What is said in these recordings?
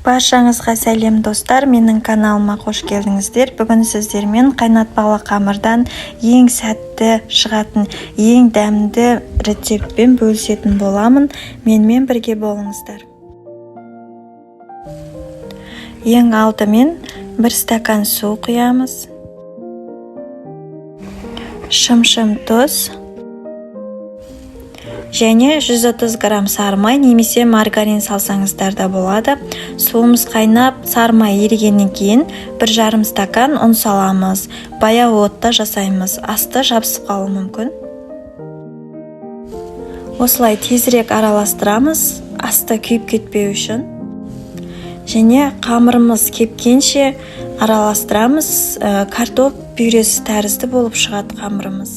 Баршаңызға сәлем достар, менің каналыма қош келдіңіздер. Бүгін сіздермен қайнатпалы қамырдан ең сәтті шығатын, ең дәмді рецептпен бөлісетін боламын. Менімен бірге болыңыздар. Ең алдымен 1 стакан су құямыз. Шым-шым тұз. Және 130 грамм сары май немесе маргарин салсаңыздар да болады. Суымыз қайнап, сары май ерігеннен кейін 1,5 стакан ұн саламыз. Баяу отта жасаймыз. Асты жабысып қалуы мүмкін. Осылай тезірек араластырамыз, асты күйіп кетпеу үшін. Және қамырымыз кепкенше араластырамыз. Картоп пюресі тәрізді болып шығады қамырымыз.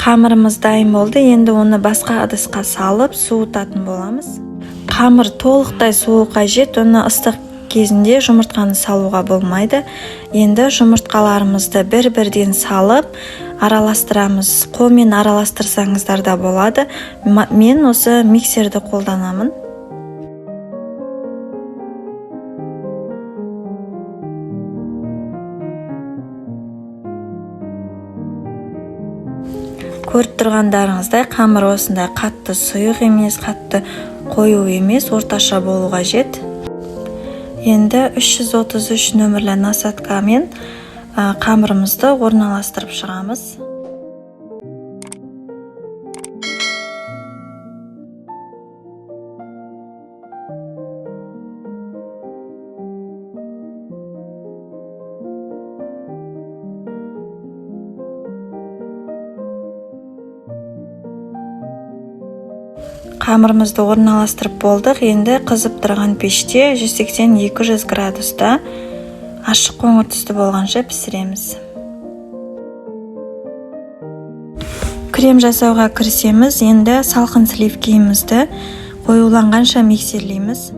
Қамырымыз дайын болды. Енді оны басқа ыдысқа салып суытатын боламыз. Қамыр толықтай суы қажет. Оны ыстық кезінде жұмыртқаны салуға болмайды. Енді жұмыртқаларымызды бір-бірден салып араластырамыз. Қолмен араластырсаңыздар да болады. Мен осы миксерді қолданамын. Көріп тұрғандарыңыздай қамыр осындай қатты сұйық емес, қатты қою емес, орташа болу қажет. Енді 333 нөмірлі насаткамен қамырымызды орналастырып шығамыз. Қамырымызды орналастырып болдық. Енді қызып тұрған пеште 180-200 градуста ашық қоңыр түсті болғанша пісіреміз. Крем жасауға кірісеміз. Енді салқын сливкемізді қоюланғанша миксерлейміз.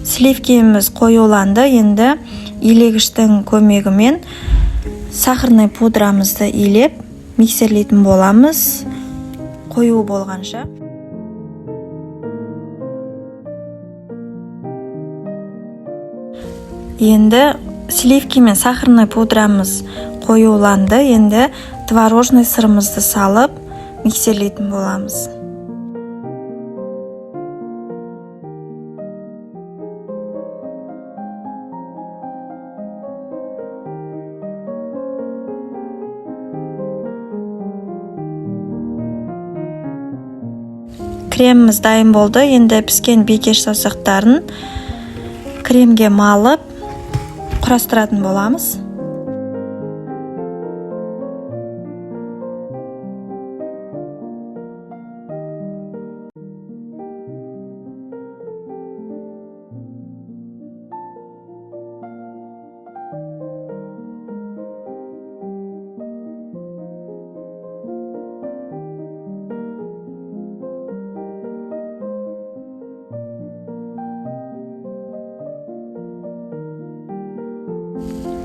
Сливкеміз қоюланды. Енді илегіштің көмегімен сахарный пудрамызды илеп миксерлейтін боламыз, қою болғанша. Енді сливки мен сахарный пудрамыз қоюланды. Енді творожный сырымызды салып миксерлейтін боламыз. Креміміз дайын болды. Енді піскен бекеш саусақтарын кремге малып құрастыратын боламыз.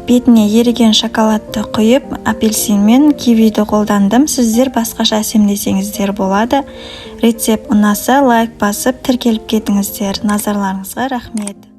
Бетіне еріген шоколадты құйып, апельсин мен кивиді қолдандым. Сіздер басқаша әсемдесеңіздер болады. Рецепт ұнаса лайк басып тіркеліп кетіңіздер. Назарларыңызға рахмет.